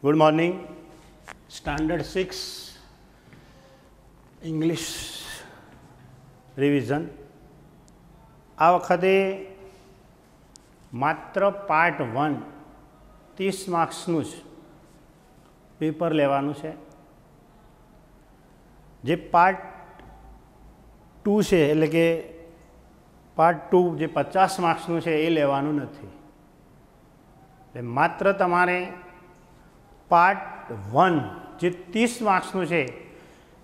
Good morning. Standard 6 English revision. આ વખતે માત્ર પાર્ટ 1 30 માર્ક્સનું જ પેપર લેવાનું છે. જે પાર્ટ 2 છે એટલે કે પાર્ટ 2 જે 50 માર્ક્સનું છે એ લેવાનું નથી. એટલે માત્ર તમારે પાર્ટ 1 જે 30 માર્ક્સનું છે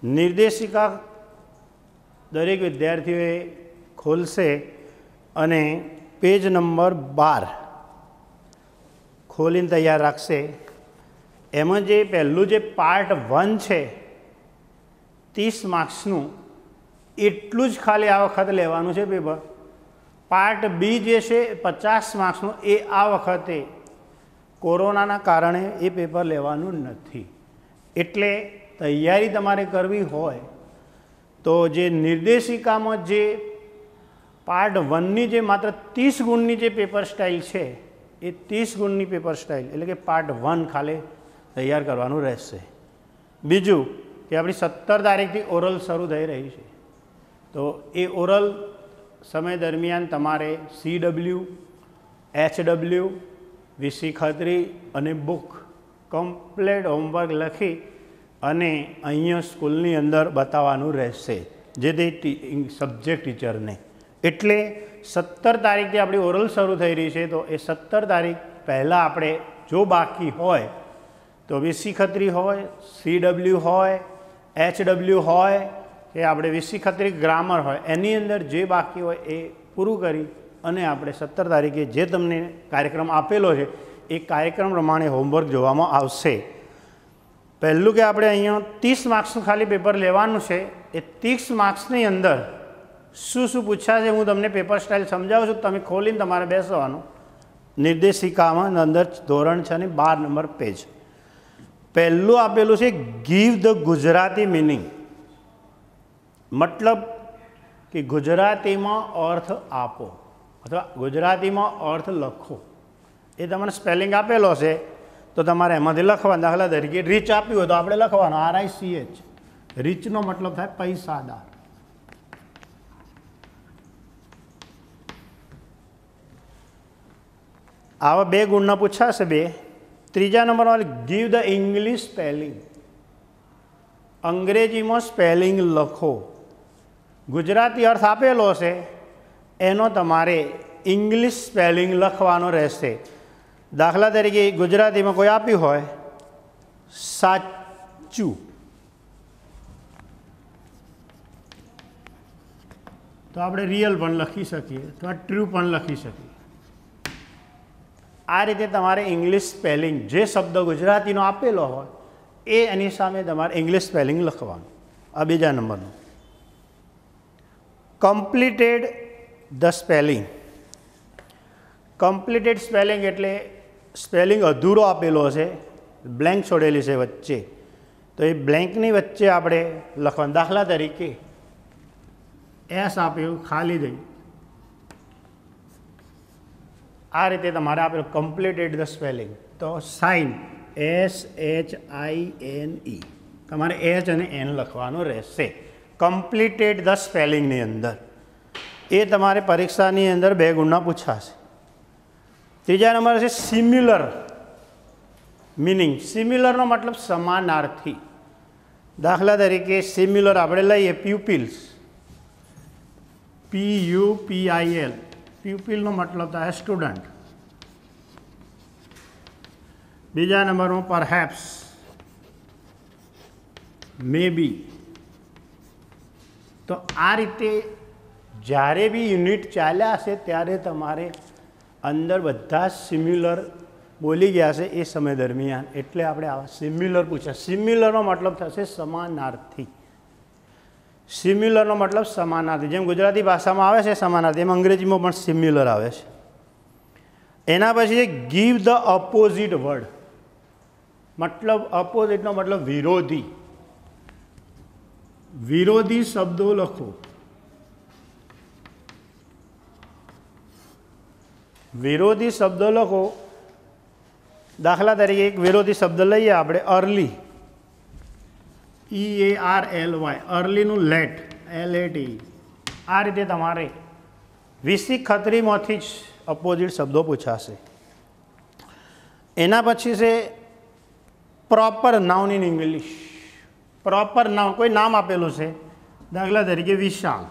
નિર્દેશિકા દરેક વિદ્યાર્થીઓએ ખોલશે અને પેજ નંબર 12 ખોલીને તૈયાર રાખશે. એમાં જે પહેલું જે પાર્ટ 1 છે 30 માર્ક્સનું એટલું જ ખાલી આ વખતે લેવાનું છે પેપર. પાર્ટ બી જે છે 50 માર્ક્સનું એ આ વખતે કોરોનાના કારણે એ પેપર લેવાનું નથી. એટલે તૈયારી તમારે કરવી હોય તો જે નિર્દેશિકામાં જે પાર્ટ 1ની જે માત્ર 30 ગુણની જે પેપર સ્ટાઇલ છે એ 30 ગુણની પેપર સ્ટાઇલ એટલે કે પાર્ટ 1 ખાલી તૈયાર કરવાનું રહેશે. બીજું કે આપણી 17 તારીખથી ઓરલ શરૂ થઈ રહી છે, તો એ ઓરલ સમય દરમિયાન તમારે CW, HW, વિસી ખત્રી અને બુક કમ્પ્લેટ હોમવર્ક લખી અને અહીંયા સ્કૂલની અંદર બતાવવાનું રહેશે જે તે સબ્જેક્ટ ટીચરને. એટલે 17 તારીખથી આપણી ઓરલ શરૂ થઈ રહી છે, તો એ 17 તારીખ પહેલાં આપણે જો બાકી હોય તો વિસી ખત્રી હોય, CW હોય, HW હોય કે આપણે વિસી ખત્રી ગ્રામર હોય, એની અંદર જે બાકી હોય એ પૂરું કરી અને આપણે 17 તારીખે જે તમને કાર્યક્રમ આપેલો છે એ કાર્યક્રમ પ્રમાણે હોમવર્ક જોવામાં આવશે. પહેલું કે આપણે અહીંયા 30 માર્ક્સનું ખાલી પેપર લેવાનું છે. એ 30 માર્ક્સની અંદર શું શું પૂછાશે હું તમને પેપર સ્ટાઇલ સમજાવું છું. તમે ખોલીને તમારે બેસવાનું. નિર્દેશિકામાં અંદર ધોરણ 6 ની 12 નંબર પેજ. પહેલું આપેલું છે ગીવ ધ ગુજરાતી મિનિંગ, મતલબ કે ગુજરાતીમાં અર્થ આપો અથવા ગુજરાતીમાં અર્થ લખો. એ તમને સ્પેલિંગ આપેલો છે તો તમારે એમાંથી લખવાનું. દાખલા તરીકે રીચ આપ્યું હોય તો આપણે લખવાનું RICH. રીચનો મતલબ થાય પૈસાદાર. આવા 2 ગુણના પૂછાશે 2. ત્રીજા નંબરમાં ગીવ ધ ઇંગ્લિશ સ્પેલિંગ, અંગ્રેજીમાં સ્પેલિંગ લખો. ગુજરાતી અર્થ આપેલો છે એનો તમારે ઇંગ્લિશ સ્પેલિંગ લખવાનો રહેશે. દાખલા તરીકે ગુજરાતીમાં કોઈ આપ્યું હોય સાચું, તો આપણે રિયલ પણ લખી શકીએ અથવા ટ્રુ પણ લખી શકીએ. આ રીતે તમારે ઇંગ્લિશ સ્પેલિંગ જે શબ્દ ગુજરાતીનો આપેલો હોય એ એની સામે તમારે ઇંગ્લિશ સ્પેલિંગ લખવાનું. આ બીજા નંબરનું. Completed the spelling. Completed spelling એટલે સ્પેલિંગ અધૂરો આપેલો છે, બ્લેન્ક છોડેલી છે વચ્ચે, તો એ બ્લેન્કની વચ્ચે આપણે લખવાનું. દાખલા તરીકે એસ આપ્યું ખાલી દઈ, આ રીતે તમારે આપેલું કમ્પ્લીટેડ ધ સ્પેલિંગ. તો સાઇન SHINE તમારે H અને N લખવાનું રહેશે કમ્પ્લીટેડ ધ સ્પેલિંગની અંદર. એ તમારે પરીક્ષાની અંદર 2 ગુણના પૂછાશે. ત્રીજા નંબર છે સિમિલર મિનિંગ. સિમિલરનો મતલબ સમાનાર્થી. દાખલા તરીકે સિમિલર આપણે લઈએ પ્યુપિલ્સ, PUPIL. પ્યુપિલનો મતલબ થાય સ્ટુડન્ટ. બીજા નંબરમાં પરહેપ્સ, મે બી. તો આ રીતે જ્યારે બી યુનિટ ચાલ્યા હશે ત્યારે તમારે અંદર બધા સિમ્યુલર બોલી ગયા છે એ સમય દરમિયાન. એટલે આપણે આવા સિમ્યુલર પૂછ્યા. સિમ્યુલરનો મતલબ થશે સમાનાર્થી. સિમ્યુલરનો મતલબ સમાનાર્થી. જેમ ગુજરાતી ભાષામાં આવે છે સમાનાર્થી, એમ અંગ્રેજીમાં પણ સિમ્યુલર આવે છે. એના પછી ગીવ ધ અપોઝિટ વર્ડ. મતલબ અપોઝિટનો મતલબ વિરોધી. વિરોધી શબ્દો લખો. વિરોધી શબ્દો લખો દાખલા તરીકે એક વિરોધી શબ્દ લઈએ આપણે, અર્લી, EARLY, અર્લીનું લેટ, LAT. આ રીતે તમારે 20 ખત્રીમાંથી જ અપોઝિટ શબ્દો પૂછાશે. એના પછી છે proper noun in English. Proper noun, કોઈ નામ આપેલું છે, દાખલા તરીકે વિશાલ,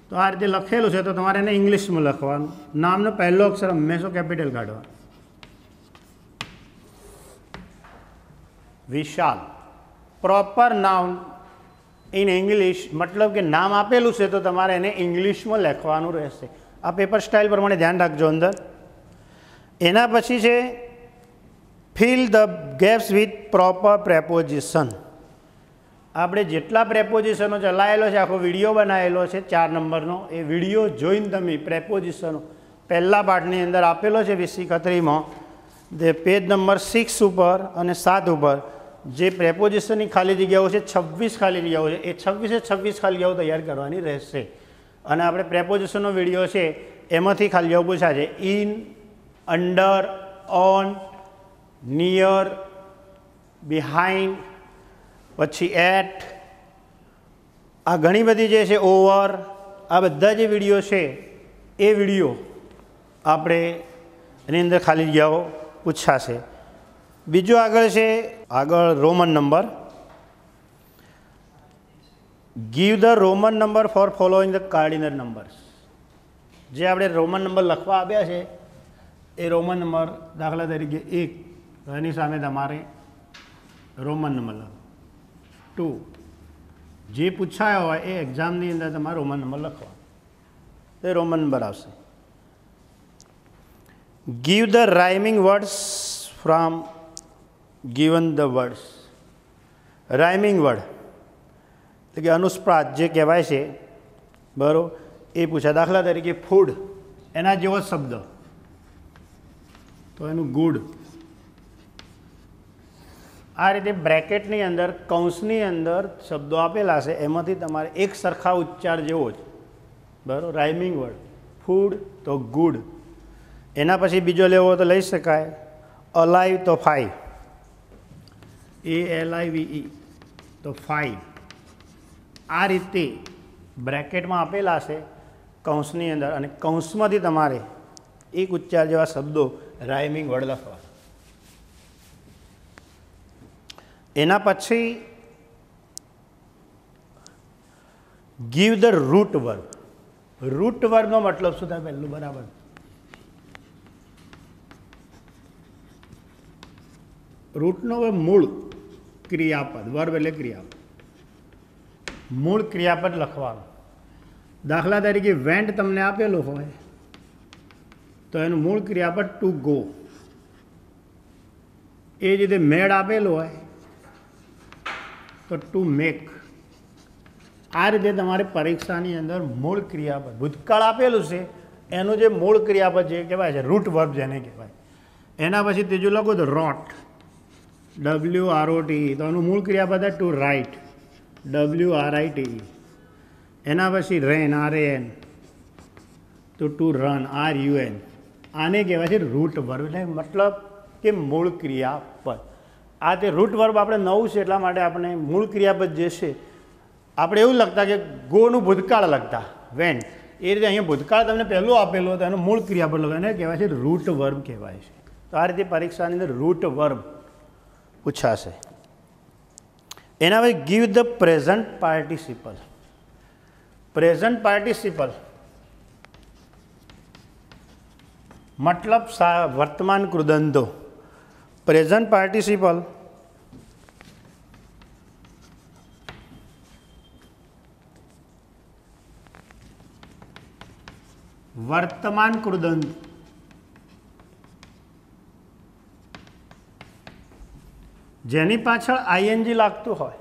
તો આ રીતે લખેલું છે તો તમારે એને ઇંગ્લિશમાં લખવાનું. નામનો પહેલો અક્ષર હંમેશા કેપિટલ કાઢવાનો. વિશાલ, પ્રોપર નાઉન ઇન ઇંગ્લિશ, મતલબ કે નામ આપેલું છે તો તમારે એને ઇંગ્લિશમાં લખવાનું રહેશે. આ પેપર સ્ટાઇલ પ્રમાણે ધ્યાન રાખજો અંદર. એના પછી છે fill the gaps with proper preposition. આપણે જેટલા પ્રેપોઝિશનો ચલાવેલો છે, આખો વિડીયો બનાવેલો છે 4 નંબરનો, એ વિડીયો જોઈને તમે પ્રેપોઝિશનો પહેલા પાઠની અંદર આપેલો છે 20 તે પેજ નંબર 6 ઉપર અને 7 ઉપર જે પ્રેપોઝિશનની ખાલી જગ્યાઓ છે, 26 ખાલી જગ્યાઓ છે, એ 26 ખાલી જગ્યાઓ તૈયાર કરવાની રહેશે. અને આપણે પ્રેપોઝિશનનો વિડીયો છે એમાંથી ખાલી જગ્યાઓ પૂછાશે. In, under, on, near, behind, પછી એટ, આ ઘણી બધી જે છે, ઓવર, આ બધા જે વિડીયો છે એ વિડીયો આપણે એની અંદર ખાલી જગ્યાઓ પૂછાશે. બીજું આગળ છે, આગળ Roman number. Give the Roman number for following the cardinal numbers. જે આપણે રોમન નંબર લખવા આપ્યા છે એ રોમન નંબર, દાખલા તરીકે 1, એની સામે તમારે રોમન નંબર લખો. 2, જે પૂછાયો હોય એ એક્ઝામની અંદર તમારે રોમન નંબર લખવા, તો એ રોમન નંબર આવશે. Give the rhyming words from given the words. Rhyming word એટલે કે અનુસ્પ્રાસ જે કહેવાય છે, બરાબર, એ પૂછાય. દાખલા તરીકે ફૂડ, એના જેવો જ શબ્દ, તો એનું ગુડ. આ રીતે બ્રેકેટની અંદર, કૌંસની અંદર શબ્દો આપેલા છે, એમાંથી તમારે એક સરખા ઉચ્ચાર જેવો જ, બરાબર. રાઇમિંગ વર્ડ ફૂડ તો ગુડ. એના પછી બીજો લેવો તો લઈ શકાય, અલાઇવ તો 5, ALIVE તો 5. આ રીતે બ્રેકેટમાં આપેલા છે કૌંસની અંદર, અને કૌંસમાંથી તમારે એક ઉચ્ચાર જેવા શબ્દો રાઇમિંગ વર્ડ લખવા. એના પછી give the root verb. Root વર્બનો મતલબ શું થાય પહેલું, બરાબર? રૂટનો મૂળ ક્રિયાપદ, વર્બ એટલે ક્રિયાપદ, મૂળ ક્રિયાપદ લખવાનું. દાખલા તરીકે વેન્ટ તમને આપેલું હોય તો એનું મૂળ ક્રિયાપદ ટુ ગો. એ જ રીતે મેડ આપેલું હોય તો ટુ મેક. આ રીતે તમારે પરીક્ષાની અંદર મૂળ ક્રિયાપદ, ભૂતકાળ આપેલું છે એનું જે મૂળ ક્રિયાપદ જે કહેવાય છે, રૂટ વર્બ જેને કહેવાય. એના પછી ત્રીજું લખો તો રોટ, WROT, તો એનું મૂળ ક્રિયાપદ ટુ રાઇટ, WRITE. એના પછી રેન, RAN, તો ટુ રન, RUN. આને કહેવાય છે રૂટ વર્બ, એટલે મતલબ કે મૂળ ક્રિયાપદ. આ તે રૂટ વર્બ આપણે નવું છે એટલા માટે આપણે મૂળ ક્રિયાપદ જે છે આપણે એવું લખતા કે ગોનું ભૂતકાળ લખતા વેન, એ રીતે અહીંયા ભૂતકાળ તમને પહેલું આપેલું હતું, એનું મૂળ ક્રિયાપદ લખો, એને કહેવાય છે રૂટ વર્બ કહેવાય છે. તો આ રીતે પરીક્ષાની અંદર રૂટ વર્બ પૂછાશે. એના પછી give the present participle. Present participle મતલબ વર્તમાન કૃદંતો. પ્રેઝન્ટ પાર્ટિસિપલ વર્તમાન કૃદંત જેની પાછળ આઈએનજી લાગતું હોય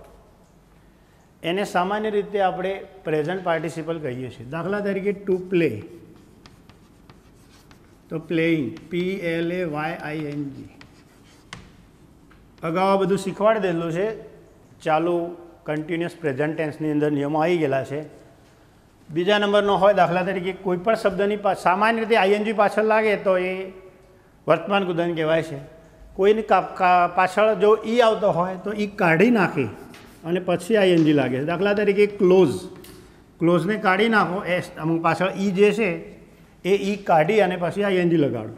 એને સામાન્ય રીતે આપણે પ્રેઝન્ટ પાર્ટિસિપલ કહીએ છીએ. દાખલા તરીકે ટુ પ્લે, તો પ્લેઇંગ, PLAYING. અગાઉ આ બધું શીખવાડી દેલું છે, ચાલુ કન્ટિન્યુઅસ પ્રેઝન્ટ ટેન્સની અંદર નિયમો આવી ગયેલા છે. બીજા નંબરનો હોય દાખલા તરીકે કોઈ પણ શબ્દની સામાન્ય રીતે આઈએનજી પાછળ લાગે તો એ વર્તમાન કૃદંત કહેવાય છે. કોઈની પાછળ જો ઈ આવતો હોય તો ઈ કાઢી નાખી અને પછી આઈએનજી લાગે છે. દાખલા તરીકે ક્લોઝ, ક્લોઝને કાઢી નાખો, અમુક પાછળ ઈ જે છે એ ઈ કાઢી અને પછી આઈએનજી લગાડો,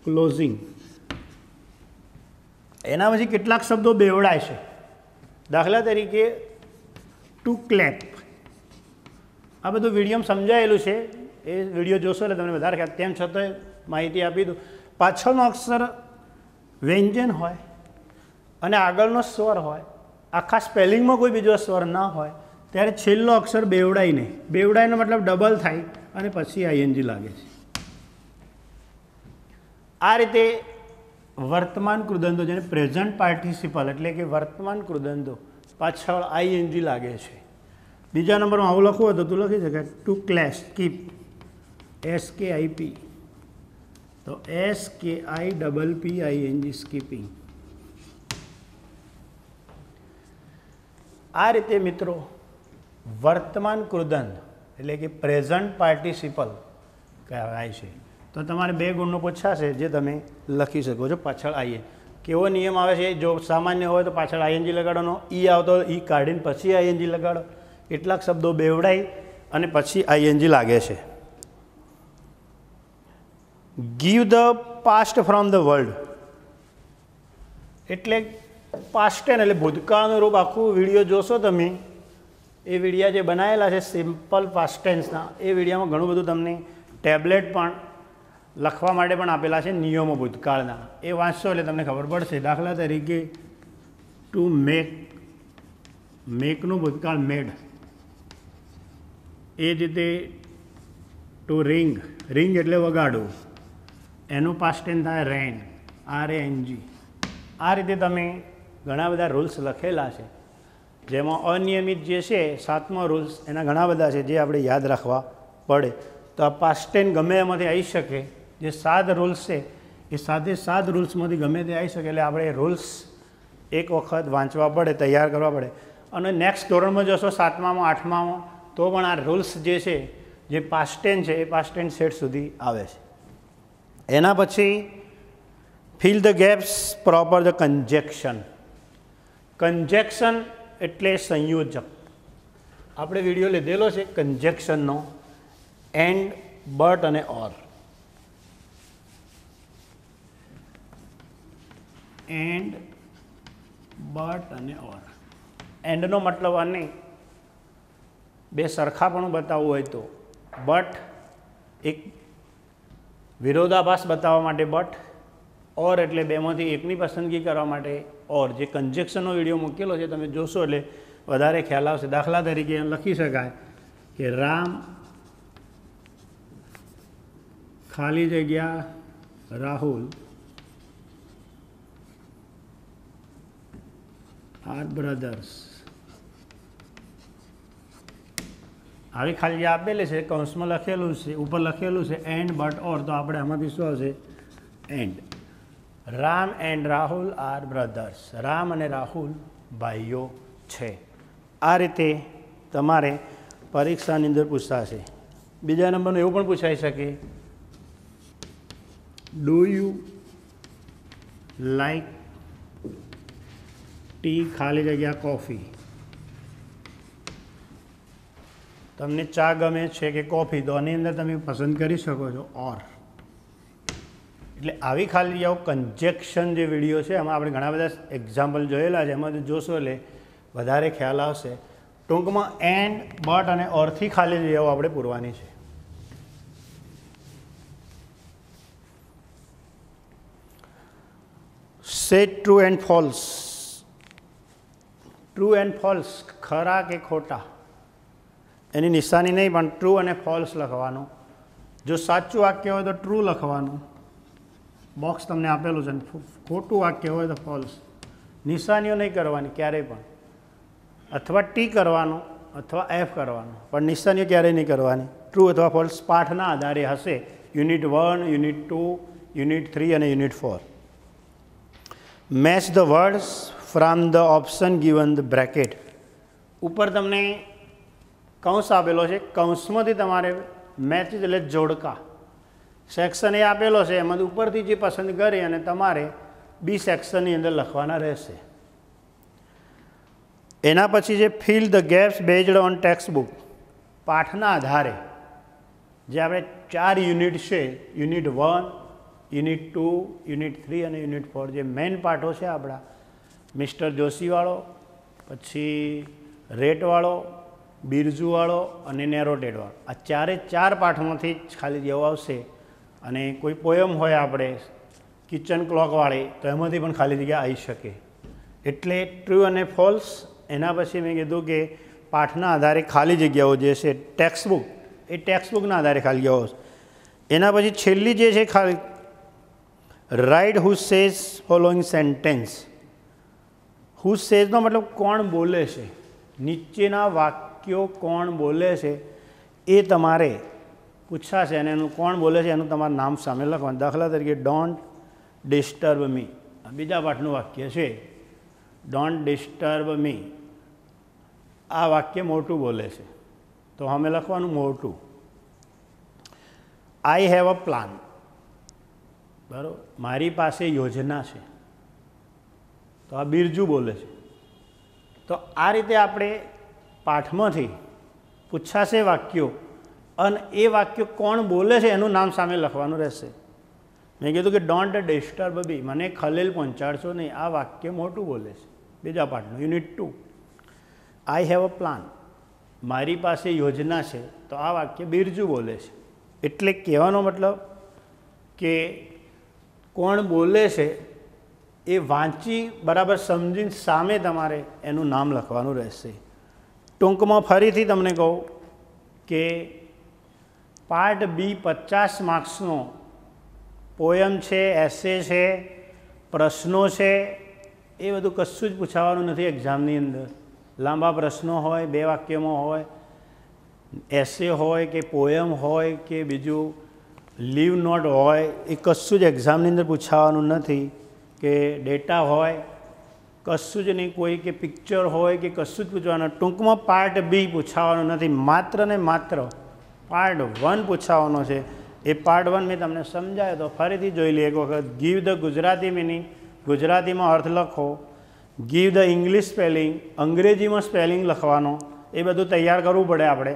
ક્લોઝિંગ. એના પછી કેટલાક શબ્દો બેવડાય છે. દાખલા તરીકે ટુ ક્લેપ, આ બધું વિડીયોમાં સમજાયેલું છે, એ વિડીયો જોશો એટલે તમને વધારે ખ્યાલ. તેમ છતાંય માહિતી આપી દઉં. પાછળનો અક્ષર વ્યંજન હોય અને આગળનો સ્વર હોય, આખા સ્પેલિંગમાં કોઈ બીજો સ્વર ના હોય, ત્યારે છેલ્લો અક્ષર બેવડાય નહીં. બેવડાયનો મતલબ ડબલ થાય અને પછી આઈએનજી લાગે છે. આ રીતે વર્તમાન કૃદંતો, જેને પ્રેઝન્ટ પાર્ટિસિપલ એટલે કે વર્તમાન કૃદંતો પાછળ આઈએનજી લાગે છે. બીજા નંબરમાં આવું લખવું હોય તો તું લખી શકાય ટુ ક્લેશ, કીપ, SKIP, તો SKIPPING, સ્કીપિંગ. આ રીતે મિત્રો વર્તમાન કૃદંત એટલે કે પ્રેઝન્ટ પાર્ટિસિપલ કહેવાય છે. તો તમારે 2 ગુણનો પૂછાશે જે તમે લખી શકો છો પાછળ આઈએ. કેવો નિયમ આવે છે? જો સામાન્ય હોય તો પાછળ આઈએનજી લગાડવાનો, ઈ આવતો ઈ કાઢીને પછી આઈએનજી લગાડો. કેટલાક શબ્દો બેવડાઈ અને પછી આઈએનજી લાગે છે. Give the past from the world એટલે પાસ્ટ ટેન્સ એટલે ભૂતકાળનું રૂપ. આખું વિડીયો જોશો તમે, એ વિડીયા જે બનાવેલા છે સિમ્પલ પાસ્ટ ટેન્સના, એ વિડીયામાં ઘણું બધું તમને ટેબ્લેટ પણ લખવા માટે પણ આપેલા છે, નિયમો ભૂતકાળના. એ વાંચશો એટલે તમને ખબર પડશે. દાખલા તરીકે ટુ મેક, મેકનું ભૂતકાળ મેડ. એ જ રીતે ટુ રિંગ, રિંગ એટલે વગાડવું, એનું પાસ્ટ ટેન્સ થાય રેન, RANG. આ રીતે તમે ઘણા બધા રૂલ્સ લખેલા છે, જેમાં અનિયમિત જે છે 7મો રૂલ્સ, એના ઘણા બધા છે જે આપણે યાદ રાખવા પડે. તો આ પાસ્ટ ટેન્સ ગમે એમાંથી આવી શકે. જે 7 રૂલ્સ છે એ 7 રૂલ્સમાંથી ગમે તે આવી શકે. એટલે આપણે રૂલ્સ એક વખત વાંચવા પડે, તૈયાર કરવા પડે. અને નેક્સ્ટ ધોરણમાં જશો 7મામાં 8મામાં તો પણ આ રૂલ્સ જે છે, જે પાસ્ટ ટેન્સ છે, એ પાસ્ટ ટેન્સ સેટ સુધી આવે છે. એના પછી fill the gaps proper the conjunction. Conjunction એટલે સંયોજક. આપણે વિડીયો લીધેલો છે કન્જેક્શનનો, એન્ડ, બટ અને ઓર. એન્ડ, બટ અને ઓર. એન્ડનો મતલબ અને 2 સરખાપણું બતાવવું હોય તો બટ, એક વિરોધાભાસ બતાવવા માટે બટ, ઓર એટલે 2માંથી એકની પસંદગી કરવા માટે ઓર. જે કન્જેક્શનનો વિડીયો મૂકેલો છે તમે જોશો એટલે વધારે ખ્યાલ આવશે. દાખલા તરીકે લખી શકાય કે રામ ખાલી જગ્યા રાહુલ આર બ્રધર્સ. આવી ખાલી જગ્યા આપેલી છે, કૌંસમાં લખેલું છે, ઉપર લખેલું છે એન્ડ, બટ, ઓર. તો આપણે આમાંથી શું આવશે? And. Ram and Rahul are brothers. Ram અને રાહુલ ભાઈઓ છે. આ રીતે તમારે પરીક્ષાની અંદર પૂછાશે. બીજા નંબરનું એવું પણ પૂછાઈ શકે, ડુ યુ લાઈક ટી ખાલી જગ્યા કોફી. તમને ચા ગમે છે કે કોફી? તો આની અંદર તમે પસંદ કરી શકો છો ઓર. એટલે આવી ખાલી જગ્યાઓ કન્જેક્શન જે વિડીયો છે એમાં આપણે ઘણા બધા એક્ઝામ્પલ જોયેલા છે, એમાંથી જોશો એટલે વધારે ખ્યાલ આવશે. ટૂંકમાં એન્ડ, બટ અને ઓરથી ખાલી જગ્યાઓ આપણે પૂરવાની છે. સે true and false. True and false, ખરા કે ખોટા, એની નિશાની નહીં પણ ટ્રુ અને ફોલ્સ લખવાનું. જો સાચું વાક્ય હોય તો ટ્રુ લખવાનું, બોક્સ તમને આપેલું છે. ખોટું વાક્ય હોય તો ફોલ્સ. નિશાનીઓ નહીં કરવાની ક્યારેય પણ. અથવા ટી કરવાનું અથવા એફ કરવાનું, પણ નિશાનીઓ ક્યારેય નહીં કરવાની. ટ્રુ અથવા ફોલ્સ પાઠના આધારે હશે. યુનિટ 1, યુનિટ 2, યુનિટ 3 અને unit 4. Match the words from the option given the bracket. ઉપર તમને કૌંસ આપેલો છે, કૌંસમાંથી તમારે મેચ એટલે જોડકા, સેક્શન એ આપેલો છે, એમાં ઉપરથી જે પસંદ કરી અને તમારે બી સેક્શનની અંદર લખવાના રહેશે. એના પછી જે fill the gaps based on textbook, પાઠના આધારે જે આપણે 4 યુનિટ છે, યુનિટ 1, યુનિટ 2, યુનિટ 3 અને યુનિટ 4, જે મેઇન પાઠો છે આપણા મિસ્ટર જોશીવાળો, પછી રેટવાળો, બિરજુવાળો અને નેરોટેડવાળો, આ 4 પાઠમાંથી જ ખાલી જવાબ આવશે. અને કોઈ પોયમ હોય આપણે કિચન ક્લોકવાળી, તો એમાંથી પણ ખાલી જગ્યા આવી શકે. એટલે ટ્રુ અને ફોલ્સ. એના પછી મેં કીધું કે પાઠના આધારે ખાલી જગ્યાઓ જે છે ટેક્સ્ટ બુક, એ ટેક્સ્ટ બુકના આધારે ખાલી જગ્યાઓ. એના પછી છેલ્લી જે છે ખાલી write who says following sentence. Who સેઝનો મતલબ કોણ બોલે છે, નીચેના વાક્યો કોણ બોલે છે એ તમારે પૂછાશે અને એનું કોણ બોલે છે એનું તમારું નામ સામે લખવાનું. દાખલા તરીકે ડોન્ટ ડિસ્ટર્બ મી, બીજા પાઠનું વાક્ય છે, ડોન્ટ ડિસ્ટર્બ મી. આ વાક્ય મોટું બોલે છે તો અમે લખવાનું મોટું. આઈ હેવ અ પ્લાન, બરાબર, મારી પાસે યોજના છે, તો આ બિરજુ બોલે છે. તો આ રીતે આપણે પાઠમાંથી પૂછાશે વાક્યો અને એ વાક્ય કોણ બોલે છે એનું નામ સામે લખવાનું રહેશે. મેં કીધું કે ડોન્ટ ડિસ્ટર્બ બી, મને ખલેલ પહોંચાડશો નહીં, આ વાક્ય મોટું બોલે છે. બીજા પાઠનું unit 2, I have a plan, મારી પાસે યોજના છે, તો આ વાક્ય બિરજુ બોલે છે. એટલે કહેવાનો મતલબ કે કોણ બોલે છે એ વાંચી બરાબર સમજીને સામે તમારે એનું નામ લખવાનું રહેશે. ટૂંકમાં ફરીથી તમને કહું કે પાર્ટ બી 50 માર્ક્સનો પોયમ છે, એસે છે, પ્રશ્નો છે, એ બધું કશું જ પૂછાવાનું નથી એક્ઝામની અંદર. લાંબા પ્રશ્નો હોય, 2 વાક્યમાં હોય, એસે હોય કે પોયમ હોય કે બીજું લીવ નોટ હોય, એ કશું જ એક્ઝામની અંદર પૂછાવાનું નથી. કે ડેટા હોય કશું જ નહીં, કોઈ કે પિક્ચર હોય કે કશું જ પૂછવાનું. ટૂંકમાં પાર્ટ બી પૂછાવાનું નથી, માત્ર ને માત્ર પાર્ટ 1 પૂછાવાનો છે. એ પાર્ટ 1 મેં તમને સમજાયો તો ફરીથી જોઈ લઈએ એક વખત. ગીવ ધ ગુજરાતી મિનિંગ, ગુજરાતીમાં અર્થ લખો. ગીવ ધ ઇંગ્લિશ સ્પેલિંગ, અંગ્રેજીમાં સ્પેલિંગ લખવાનો, એ બધું તૈયાર કરવું પડે આપણે.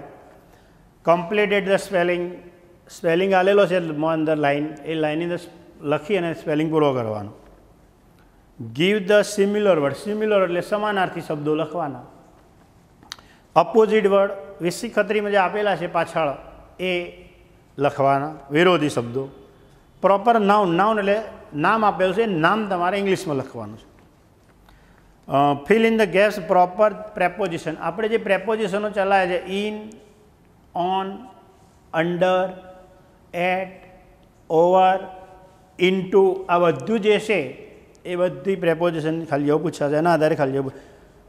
કમ્પ્લીટેડ ધ સ્પેલિંગ, સ્પેલિંગ આલેલો છે અંદર લાઈન, એ લાઈનની અંદર લખી અને સ્પેલિંગ પૂરો કરવાનો. Give the similar word, similar એટલે સમાનાર્થી શબ્દો લખવાના. અપોઝિટ વર્ડ, વિસી ખત્રીમાં જે આપેલા છે પાછળ એ લખવાના, વિરોધી શબ્દો. પ્રોપર નાઉન, નાઉન એટલે નામ આપેલું છે, નામ તમારે ઇંગ્લિશમાં લખવાનું છે. Fill in the gaps proper preposition, આપણે જે પ્રેપોઝિશનો ચલાવે છે, in, on, under, at, over, into, આ બધું જે છે એ બધી પ્રેપોઝિશન ખાલી જવું પૂછાશે. એના આધારે ખાલી જવું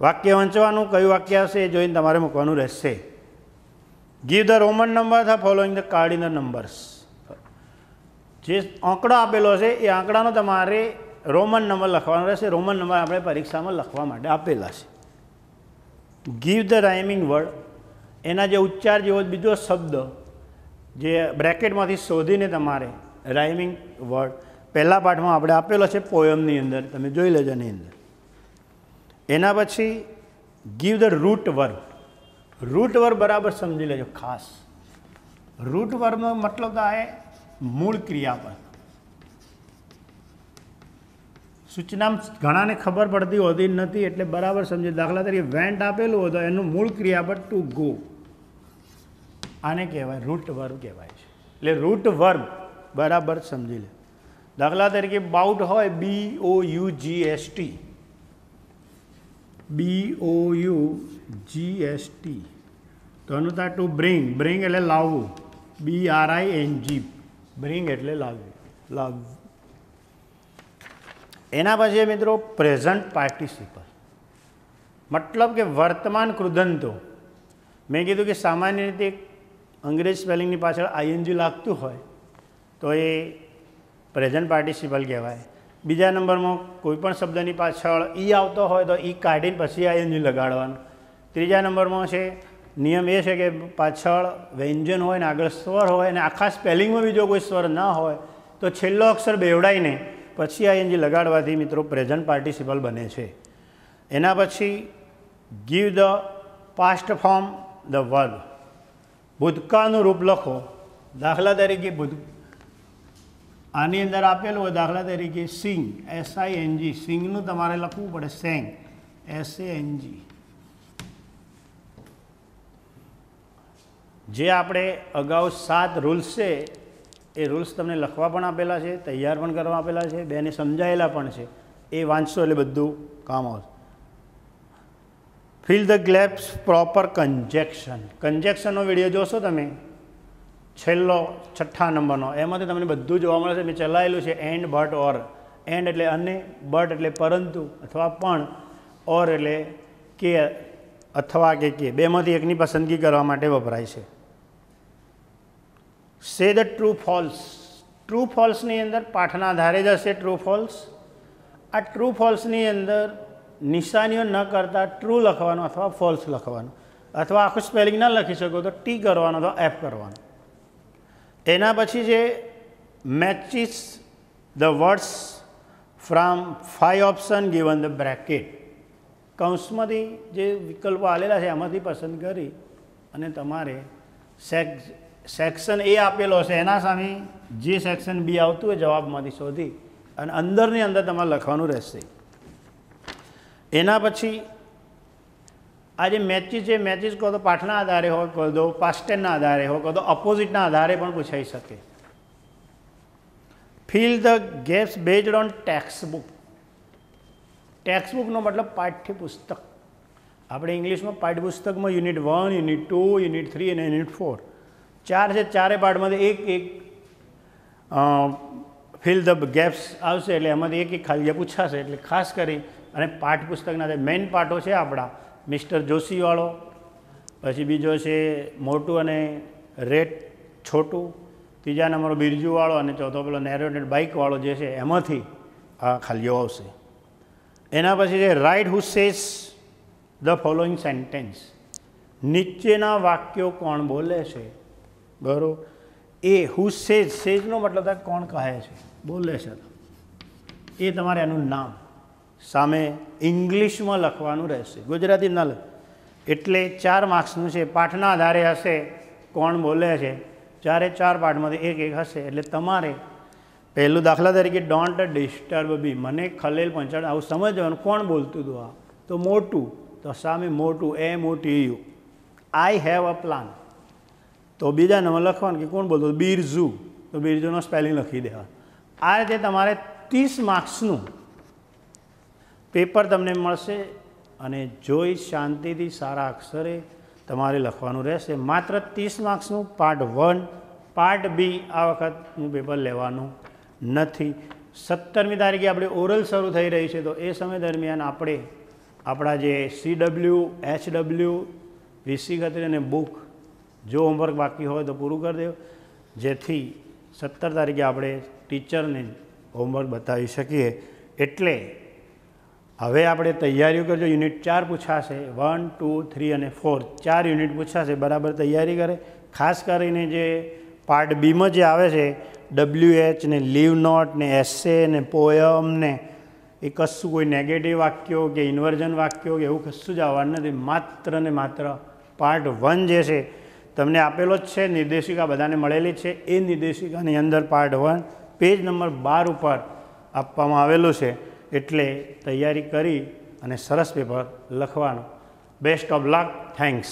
વાક્ય વાંચવાનું, કયું વાક્ય આવશે એ જોઈને તમારે મૂકવાનું રહેશે. Give the Roman number the following the cardinal numbers, જે આંકડો આપેલો છે એ આંકડાનો તમારે રોમન નંબર લખવાનો રહેશે. રોમન નંબર આપણે પરીક્ષામાં લખવા માટે આપેલા છે. ગીવ ધ રાઇમિંગ વર્ડ, એના જે ઉચ્ચાર જેવો બીજો શબ્દ જે બ્રેકેટમાંથી શોધીને તમારે રાઇમિંગ વર્ડ પહેલા પાઠમાં આપણે આપેલો છે પોયમની અંદર, તમે જોઈ લેજો એની અંદર. એના પછી give the root verb, root verb બરાબર સમજી લેજો ખાસ. રૂટ વર્બનો મતલબ થાય મૂળ ક્રિયાપદ. સૂચના ઘણાને ખબર પડતી હોતી નથી, એટલે બરાબર સમજી. દાખલા તરીકે વેન્ટ આપેલું હોય તો એનું મૂળ ક્રિયાપદ ટુ ગો, આને કહેવાય રૂટ વર્બ કહેવાય છે. એટલે રૂટ વર્બ બરાબર સમજી લે. દાખલા તરીકે બાઉટ હોય, BOUGST, BOUGST, તો એનું થાય ટુ બ્રિંગ, બ્રિંગ એટલે લાવવું, BRING, બ્રિંગ એટલે લાવવું, લાવવું. એના પછી મિત્રો પ્રેઝન્ટ પાર્ટિસિપલ, મતલબ કે વર્તમાન કૃદંતો. મેં કીધું કે સામાન્ય રીતે અંગ્રેજી સ્પેલિંગની પાછળ ING લાગતું હોય તો એ પ્રેઝન્ટ પાર્ટિસિપલ કહેવાય. બીજા નંબરમાં કોઈપણ શબ્દની પાછળ ઈ આવતો હોય તો ઈ કાઢીને પછી ING લગાડવાનું. ત્રીજા નંબરમાં છે નિયમ એ છે કે પાછળ વ્યંજન હોય ને આગળ સ્વર હોય અને આખા સ્પેલિંગમાં બીજો કોઈ સ્વર ના હોય તો છેલ્લો અક્ષર બેવડાઈને પછી આઈએનજી લગાડવાથી મિત્રો પ્રેઝન્ટ પાર્ટિસિપલ બને છે. એના પછી give the past form the verb. ભૂતકાળનું રૂપ લખો. દાખલા તરીકે આની અંદર આપેલું હોય દાખલા તરીકે સિંગ, SING, સિંગનું તમારે લખવું પડે સેંગ, SANG. જે આપણે અગાઉ 7 રૂલ્સ છે એ રૂલ્સ તમને લખવા પણ આપેલા છે, તૈયાર પણ કરવા આપેલા છે, બેને સમજાયેલા પણ છે. એ વાંચશો એટલે બધું કામ આવશે. Fill the gaps proper conjunction. કન્જેક્શનનો વિડીયો જોશો તમે છેલ્લો 6થા નંબરનો, એમાંથી તમને બધું જોવા મળે છે. મેં ચલાવેલું છે એન્ડ, બટ, ઓર. એન્ડ એટલે અને, બટ એટલે પરંતુ અથવા પણ, ઓર એટલે કે અથવા કે બેમાંથી એકની પસંદગી કરવા માટે વપરાય છે. Say the true false. True ફોલ્સની અંદર પાઠના આધારે જ હશે ટ્રુ ફોલ્સ. આ ટ્રુ ફોલ્સની અંદર નિશાનીઓ ન કરતાં ટ્રુ લખવાનું અથવા ફોલ્સ લખવાનું, અથવા આખું સ્પેલિંગ ના લખી શકો તો ટી કરવાનું અથવા એફ કરવાનું. એના પછી જે matches the words from 5 option given the bracket. કૌંસમાંથી જે વિકલ્પો આવેલા છે એમાંથી પસંદ કરી અને તમારે સેક્શન એ આપેલો હશે એના સામે જે સેક્શન બી આવતું હોય જવાબમાંથી શોધી અને અંદરની અંદર તમારે લખવાનું રહેશે. એના પછી આ જે મેચિસ છે, મેચિસ કહો તો પાઠના આધારે હોય, કહો તો પાસ્ટ ટેન્સના આધારે હોય, કહો તો ઓપોઝિટના આધારે પણ પૂછાઈ શકે. Fill the gaps based on textbook. ટેક્સ્ટ બુકનો મતલબ પાઠ્યપુસ્તક. આપણે ઇંગ્લિશમાં પાઠ્યપુસ્તકમાં યુનિટ 1, યુનિટ 2, યુનિટ 3 અને યુનિટ 4 4 છે. ચારે પાઠમાંથી એક ફિલ ધ ગેપ્સ આવશે એટલે એમાંથી એક ખાલી જગ્યા પૂછાશે. એટલે ખાસ કરી અને પાઠ્યપુસ્તકના જે મેઇન પાઠો છે આપણા મિસ્ટર જોશીવાળો, પછી બીજો છે મોટું અને રેટ છોટું, ત્રીજા નંબરનો બિરજુવાળો અને ચોથો પેલો નેરોટેડ બાઇકવાળો જે છે એમાંથી આ ખાલીઓ આવશે. એના પછી છે right who says the following sentence. નીચેના વાક્યો કોણ બોલે છે, બરાબર. એ હુ સેઝ, સેઝનો મતલબ થાય કોણ કહે છે, બોલે છે. એ તમારે એનું નામ સામે ઇંગ્લિશમાં લખવાનું રહેશે, ગુજરાતી ના લખ. એટલે 4 માર્ક્સનું છે. પાઠના આધારે હશે કોણ બોલે છે, 4 પાઠમાંથી એક હશે. એટલે તમારે પહેલું દાખલા તરીકે ડોન્ટ ડિસ્ટર્બ બી, મને ખલેલ પહોંચાડ, આવું સમજવાનું. કોણ બોલતું હતું આ? તો મોટું, તો સામે મોટું MOTU. I have a plan, તો બીજા નંબર લખવાનું કે કોણ બોલતું? બિરજુ, તો બિરજુનો સ્પેલિંગ લખી દેવા. આ રીતે તમારે 30 માર્ક્સનું પેપર તમને મળશે અને જોઈ શાંતિથી સારા અક્ષરે તમારે લખવાનું રહેશે. માત્ર 30 માર્ક્સનું પાર્ટ 1. પાર્ટ બી આ વખતનું પેપર લેવાનું નથી. 17મી તારીખે આપણે ઓરલ શરૂ થઈ રહી છે, તો એ સમય દરમિયાન આપણે આપણા જે CW, HW, VC ખાતરી અને બુક જો હોમવર્ક બાકી હોય તો પૂરું કરી દેવું, જેથી 17 તારીખે આપણે ટીચરને હોમવર્ક બતાવી શકીએ. એટલે હવે આપણે તૈયારીઓ કરજો. યુનિટ 4 પૂછાશે, 1, 2, 3 અને 4 4 યુનિટ પૂછાશે. બરાબર તૈયારી કરે. ખાસ કરીને જે પાર્ટ બીમાં જે આવે છે WH ને લીવ નોટ ને એસે ને પોયમ ને એ કશું કોઈ નેગેટિવ વાક્યો કે ઇન્વર્ઝન વાક્યો કે એવું કશું જ આવવાનું નથી. માત્ર ને માત્ર પાર્ટ 1 જે છે તમને આપેલો જ છે, નિર્દેશિકા બધાને મળેલી છે. એ નિર્દેશિકાની અંદર પાર્ટ 1 પેજ નંબર 12 ઉપર આપવામાં આવેલું છે. એટલે તૈયારી કરી અને સરસ પેપર લખવાનું. Best of luck. થેન્ક્સ.